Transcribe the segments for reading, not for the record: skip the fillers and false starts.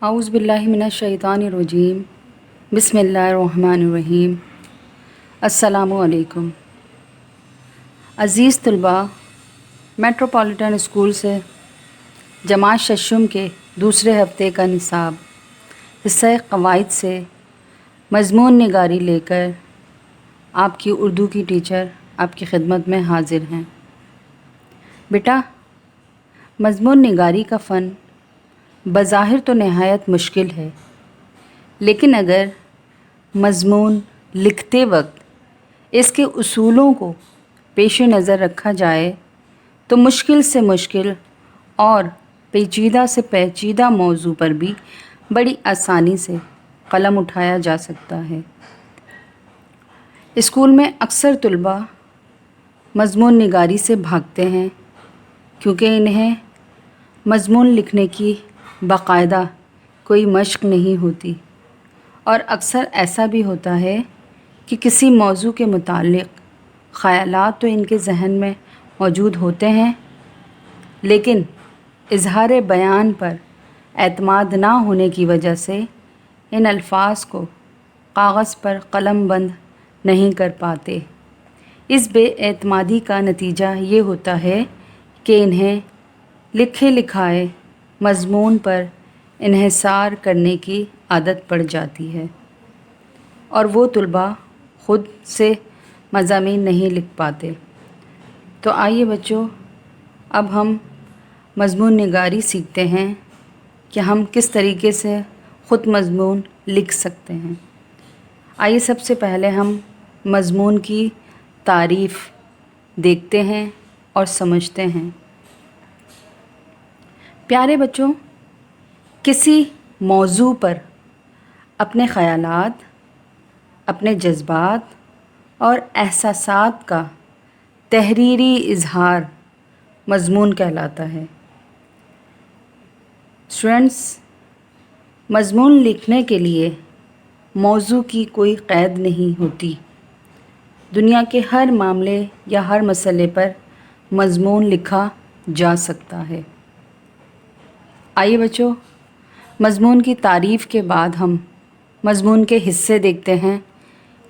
اعوذ باللہ من الشیطان الرجیم بسم اللہ الرحمن الرحیم۔ السلام علیکم عزیز طلباء، میٹروپولیٹن اسکول سے جماعت ششم کے دوسرے ہفتے کا نصاب حصہ قواعد سے مضمون نگاری لے کر آپ کی اردو کی ٹیچر آپ کی خدمت میں حاضر ہیں۔ بیٹا، مضمون نگاری کا فن بظاہر تو نہایت مشکل ہے، لیکن اگر مضمون لکھتے وقت اس کے اصولوں کو پیش نظر رکھا جائے تو مشکل سے مشکل اور پیچیدہ سے پیچیدہ موضوع پر بھی بڑی آسانی سے قلم اٹھایا جا سکتا ہے۔ اسکول میں اکثر طلباء مضمون نگاری سے بھاگتے ہیں کیونکہ انہیں مضمون لکھنے کی باقاعدہ کوئی مشق نہیں ہوتی، اور اکثر ایسا بھی ہوتا ہے کہ کسی موضوع کے متعلق خیالات تو ان کے ذہن میں موجود ہوتے ہیں، لیکن اظہار بیان پر اعتماد نہ ہونے کی وجہ سے ان الفاظ کو کاغذ پر قلم بند نہیں کر پاتے۔ اس بے اعتمادی کا نتیجہ یہ ہوتا ہے کہ انہیں لکھے لکھائے مضمون پر انحصار کرنے کی عادت پڑ جاتی ہے، اور وہ طلباء خود سے مضامین نہیں لکھ پاتے۔ تو آئیے بچوں، اب ہم مضمون نگاری سیکھتے ہیں کہ ہم کس طریقے سے خود مضمون لکھ سکتے ہیں۔ آئیے سب سے پہلے ہم مضمون کی تعریف دیکھتے ہیں اور سمجھتے ہیں۔ پیارے بچوں، کسی موضوع پر اپنے خیالات، اپنے جذبات اور احساسات کا تحریری اظہار مضمون کہلاتا ہے۔ اسٹوڈنٹس، مضمون لکھنے کے لیے موضوع کی کوئی قید نہیں ہوتی۔ دنیا کے ہر معاملے یا ہر مسئلے پر مضمون لکھا جا سکتا ہے۔ آئیے بچوں، مضمون کی تعریف کے بعد ہم مضمون کے حصے دیکھتے ہیں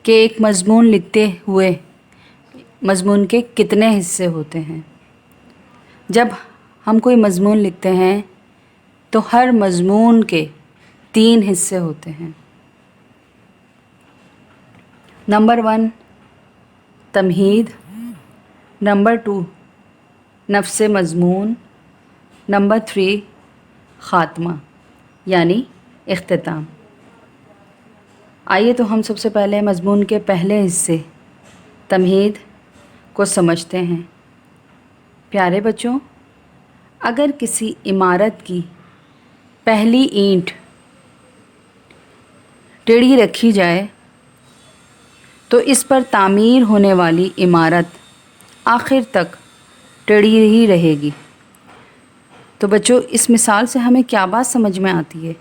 کہ ایک مضمون لکھتے ہوئے مضمون کے کتنے حصے ہوتے ہیں۔ جب ہم کوئی مضمون لکھتے ہیں تو ہر مضمون کے 3 حصے ہوتے ہیں۔ نمبر 1 تمہید، نمبر 2 نفس مضمون، نمبر 3 خاتمہ یعنی اختتام۔ آئیے تو ہم سب سے پہلے مضمون کے پہلے حصے تمہید کو سمجھتے ہیں۔ پیارے بچوں، اگر کسی عمارت کی پہلی اینٹ ٹیڑھی رکھی جائے تو اس پر تعمیر ہونے والی عمارت آخر تک ٹیڑھی ہی رہے گی۔ تو بچوں، اس مثال سے ہمیں کیا بات سمجھ میں آتی ہے؟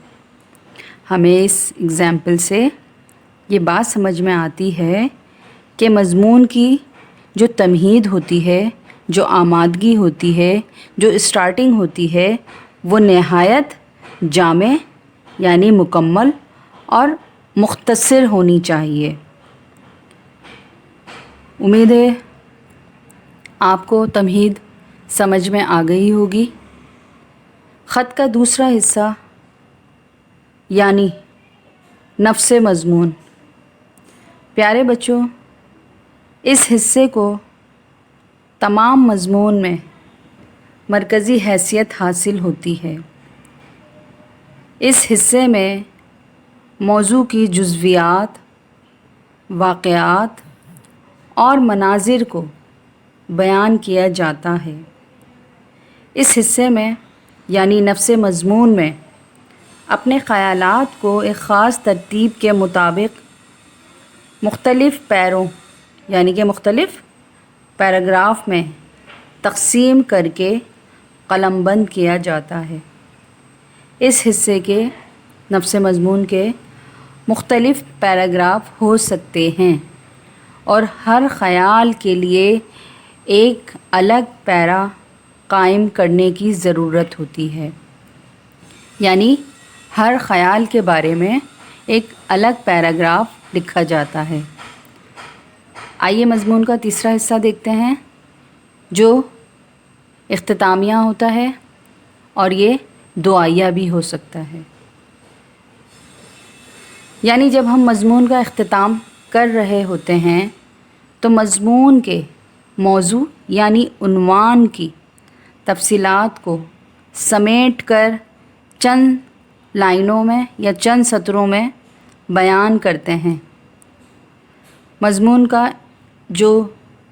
ہمیں اس اگزامپل سے یہ بات سمجھ میں آتی ہے کہ مضمون کی جو تمہید ہوتی ہے، جو آمادگی ہوتی ہے، جو اسٹارٹنگ ہوتی ہے، وہ نہایت جامع یعنی مکمل اور مختصر ہونی چاہیے۔ امید ہے آپ کو تمہید سمجھ میں آ گئی ہوگی۔ خط کا دوسرا حصہ یعنی نفس مضمون۔ پیارے بچوں، اس حصے کو تمام مضمون میں مرکزی حیثیت حاصل ہوتی ہے۔ اس حصے میں موضوع کی جزویات، واقعات اور مناظر کو بیان کیا جاتا ہے۔ اس حصے میں یعنی نفس مضمون میں اپنے خیالات کو ایک خاص ترتیب کے مطابق مختلف پیروں یعنی کہ مختلف پیراگراف میں تقسیم کر کے قلم بند کیا جاتا ہے۔ اس حصے کے نفس مضمون کے مختلف پیراگراف ہو سکتے ہیں اور ہر خیال کے لیے ایک الگ پیرا قائم کرنے کی ضرورت ہوتی ہے۔ یعنی ہر خیال کے بارے میں ایک الگ پیراگراف لکھا جاتا ہے۔ آئیے مضمون کا تیسرا حصہ دیکھتے ہیں جو اختتامیہ ہوتا ہے اور یہ دعائیہ بھی ہو سکتا ہے۔ یعنی جب ہم مضمون کا اختتام کر رہے ہوتے ہیں تو مضمون کے موضوع یعنی عنوان کی تفصیلات کو سمیٹ کر چند لائنوں میں یا چند سطروں میں بیان کرتے ہیں۔ مضمون کا جو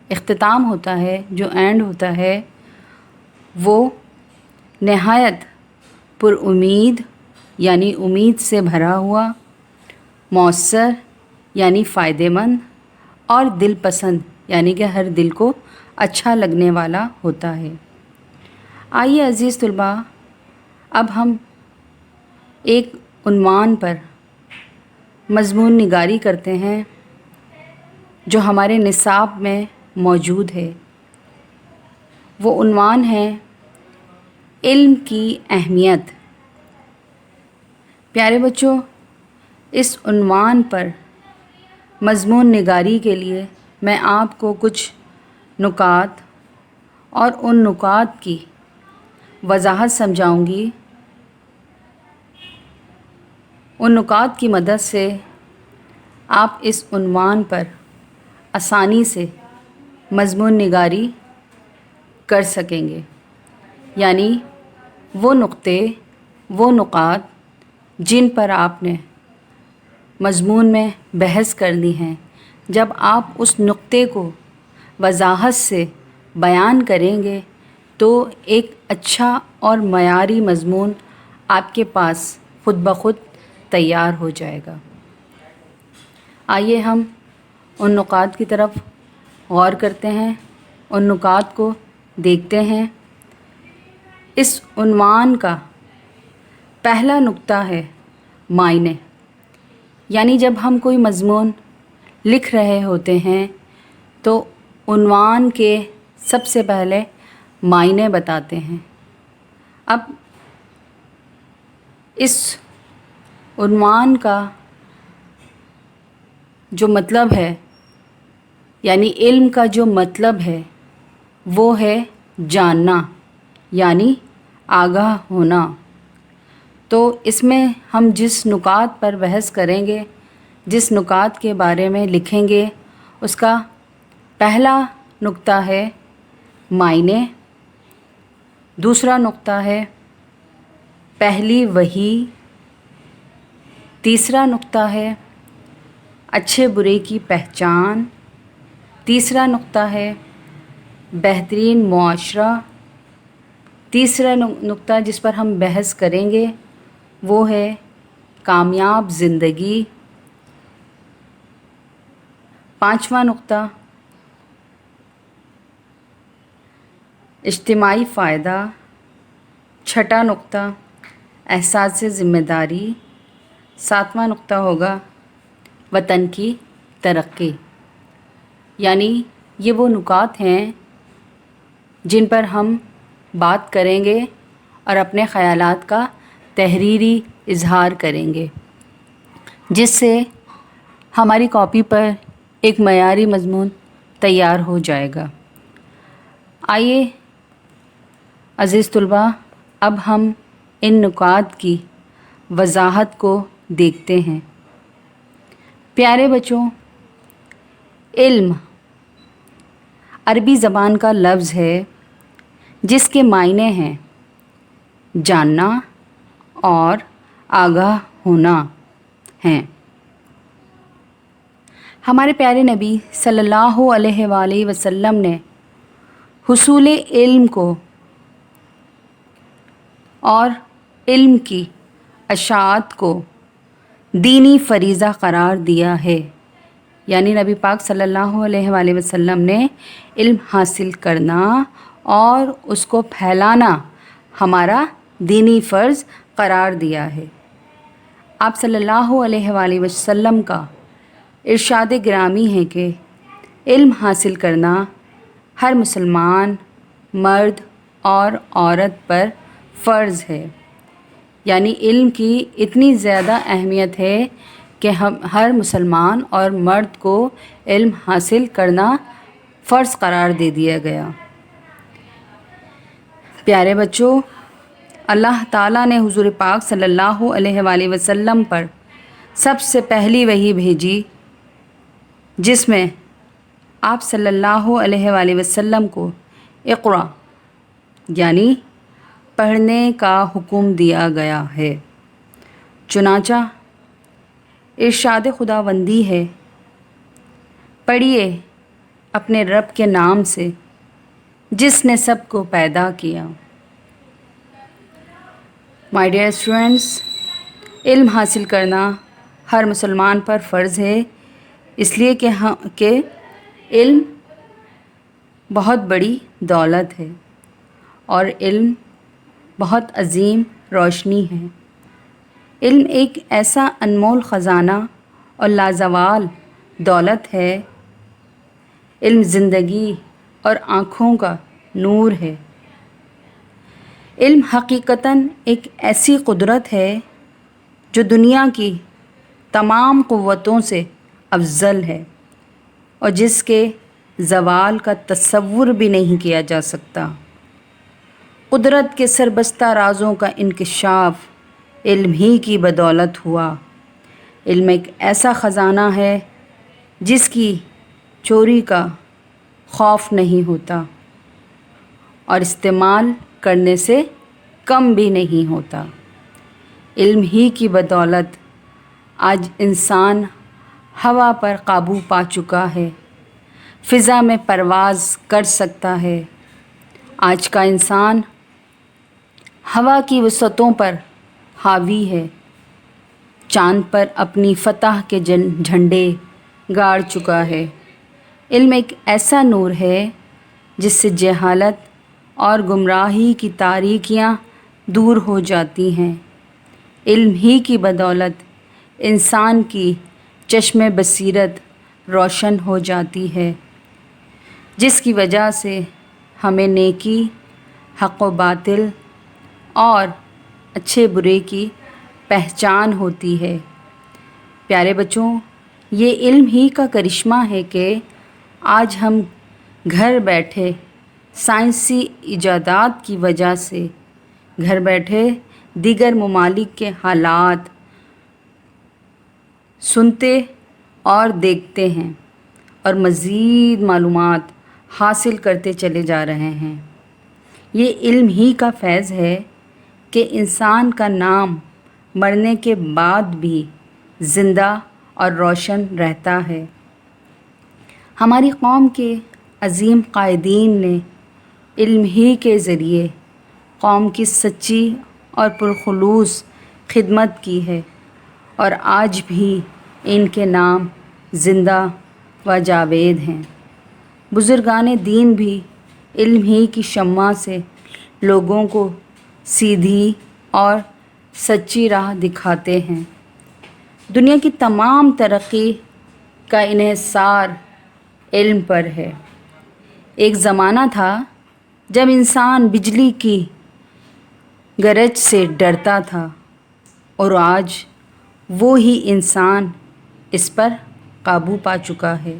اختتام ہوتا ہے، جو اینڈ ہوتا ہے، وہ نہایت پر امید یعنی امید سے بھرا ہوا، مؤثر یعنی فائدہ مند، اور دل پسند یعنی کہ ہر دل کو اچھا لگنے والا ہوتا ہے۔ آئیے عزیز طلباء، اب ہم ایک عنوان پر مضمون نگاری کرتے ہیں جو ہمارے نصاب میں موجود ہے۔ وہ عنوان ہے علم کی اہمیت۔ پیارے بچوں، اس عنوان پر مضمون نگاری کے لیے میں آپ کو کچھ نکات اور ان نکات کی وضاحت سمجھاؤں گی۔ ان نکات کی مدد سے آپ اس عنوان پر آسانی سے مضمون نگاری کر سکیں گے، یعنی وہ نقطے، وہ نکات جن پر آپ نے مضمون میں بحث کرنی ہے، جب آپ اس نقطے کو وضاحت سے بیان کریں گے تو ایک اچھا اور معیاری مضمون آپ کے پاس خود بخود تیار ہو جائے گا۔ آئیے ہم ان نکات کی طرف غور کرتے ہیں، ان نکات کو دیکھتے ہیں۔ اس عنوان کا پہلا نقطہ ہے معنی، یعنی جب ہم کوئی مضمون لکھ رہے ہوتے ہیں تو عنوان کے سب سے پہلے معنی بتاتے ہیں۔ اب اس عنوان کا جو مطلب ہے، یعنی علم کا جو مطلب ہے، وہ ہے جاننا یعنی آگاہ ہونا۔ تو اس میں ہم جس نکات پر بحث کریں گے، جس نکات کے بارے میں لکھیں گے، اس کا پہلا نقطہ ہے معنی، دوسرا نقطہ ہے پہلی وحی، تیسرا نقطہ ہے اچھے برے کی پہچان، تیسرا نقطہ ہے بہترین معاشرہ، تیسرا نقطہ جس پر ہم بحث کریں گے وہ ہے کامیاب زندگی، پانچواں نقطہ اجتماعی فائدہ، چھٹا نقطہ احساس ذمہ داری، ساتواں نقطہ ہوگا وطن کی ترقی۔ یعنی یہ وہ نکات ہیں جن پر ہم بات کریں گے اور اپنے خیالات کا تحریری اظہار کریں گے، جس سے ہماری کاپی پر ایک معیاری مضمون تیار ہو جائے گا۔ آئیے عزیز طلباء، اب ہم ان نکات کی وضاحت کو دیکھتے ہیں۔ پیارے بچوں، علم عربی زبان کا لفظ ہے جس کے معنی ہیں جاننا اور آگاہ ہونا ہیں۔ ہمارے پیارے نبی صلی اللہ علیہ وآلہ وسلم نے حصول علم کو اور علم کی اشاعت کو دینی فریضہ قرار دیا ہے، یعنی نبی پاک صلی اللہ علیہ وآلہ وسلم نے علم حاصل کرنا اور اس کو پھیلانا ہمارا دینی فرض قرار دیا ہے۔ آپ صلی اللہ علیہ وآلہ وسلم کا ارشاد گرامی ہے کہ علم حاصل کرنا ہر مسلمان مرد اور عورت پر فرض ہے۔ یعنی علم کی اتنی زیادہ اہمیت ہے کہ ہر مسلمان اور مرد کو علم حاصل کرنا فرض قرار دے دیا گیا۔ پیارے بچوں، اللہ تعالیٰ نے حضور پاک صلی اللہ علیہ وآلہ وسلم پر سب سے پہلی وحی بھیجی، جس میں آپ صلی اللہ علیہ وآلہ وسلم کو اقرا یعنی پڑھنے کا حکم دیا گیا ہے۔ چنانچہ ارشاد خداوندی ہے، پڑھیے اپنے رب کے نام سے جس نے سب کو پیدا کیا۔ مائی ڈیئر اسٹوڈنٹس، علم حاصل کرنا ہر مسلمان پر فرض ہے، اس لیے کہ علم بہت بڑی دولت ہے اور علم بہت عظیم روشنی ہے۔ علم ایک ایسا انمول خزانہ اور لازوال دولت ہے۔ علم زندگی اور آنکھوں کا نور ہے۔ علم حقیقتاً ایک ایسی قدرت ہے جو دنیا کی تمام قوتوں سے افضل ہے اور جس کے زوال کا تصور بھی نہیں کیا جا سکتا۔ قدرت کے سربستہ رازوں کا انکشاف علم ہی کی بدولت ہوا۔ علم ایک ایسا خزانہ ہے جس کی چوری کا خوف نہیں ہوتا اور استعمال کرنے سے کم بھی نہیں ہوتا۔ علم ہی کی بدولت آج انسان ہوا پر قابو پا چکا ہے، فضا میں پرواز کر سکتا ہے۔ آج کا انسان ہوا کی وسعتوں پر حاوی ہے، چاند پر اپنی فتح کے جھنڈے گاڑ چکا ہے۔ علم ایک ایسا نور ہے جس سے جہالت اور گمراہی کی تاریکیاں دور ہو جاتی ہیں۔ علم ہی کی بدولت انسان کی چشم بصیرت روشن ہو جاتی ہے، جس کی وجہ سے ہمیں نیکی، حق و باطل اور اچھے برے کی پہچان ہوتی ہے۔ پیارے بچوں، یہ علم ہی کا کرشمہ ہے کہ آج ہم گھر بیٹھے سائنسی ایجادات کی وجہ سے گھر بیٹھے دیگر ممالک کے حالات سنتے اور دیکھتے ہیں اور مزید معلومات حاصل کرتے چلے جا رہے ہیں۔ یہ علم ہی کا فیض ہے کہ انسان کا نام مرنے کے بعد بھی زندہ اور روشن رہتا ہے۔ ہماری قوم کے عظیم قائدین نے علم ہی کے ذریعے قوم کی سچی اور پرخلوص خدمت کی ہے اور آج بھی ان کے نام زندہ و جاوید ہیں۔ بزرگان دین بھی علم ہی کی شمع سے لوگوں کو سیدھی اور سچی راہ دکھاتے ہیں۔ دنیا کی تمام ترقی کا انحصار علم پر ہے۔ ایک زمانہ تھا جب انسان بجلی کی گرج سے ڈرتا تھا اور آج وہی انسان اس پر قابو پا چکا ہے،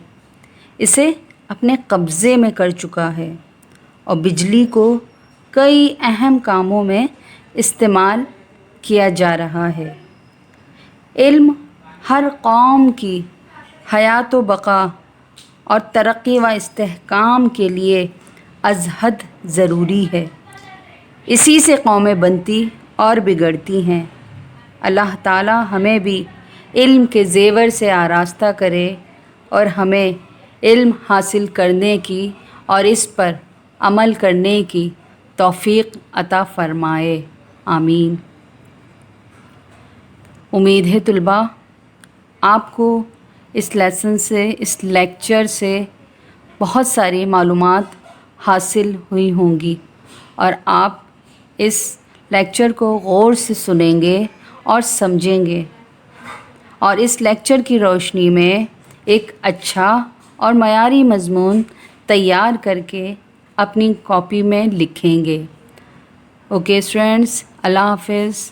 اسے اپنے قبضے میں کر چکا ہے اور بجلی کو کئی اہم کاموں میں استعمال کیا جا رہا ہے۔ علم ہر قوم کی حیات و بقا اور ترقی و استحکام کے لیے از حد ضروری ہے۔ اسی سے قومیں بنتی اور بگڑتی ہیں۔ اللہ تعالیٰ ہمیں بھی علم کے زیور سے آراستہ کرے اور ہمیں علم حاصل کرنے کی اور اس پر عمل کرنے کی توفیق عطا فرمائے، آمین۔ امید ہے طلباء آپ کو اس لیسن سے، اس لیکچر سے بہت ساری معلومات حاصل ہوئی ہوں گی اور آپ اس لیکچر کو غور سے سنیں گے اور سمجھیں گے اور اس لیکچر کی روشنی میں ایک اچھا اور معیاری مضمون تیار کر کے اپنی کاپی میں لکھیں گے۔ اوکے اسٹوڈنٹس، اللہ حافظ۔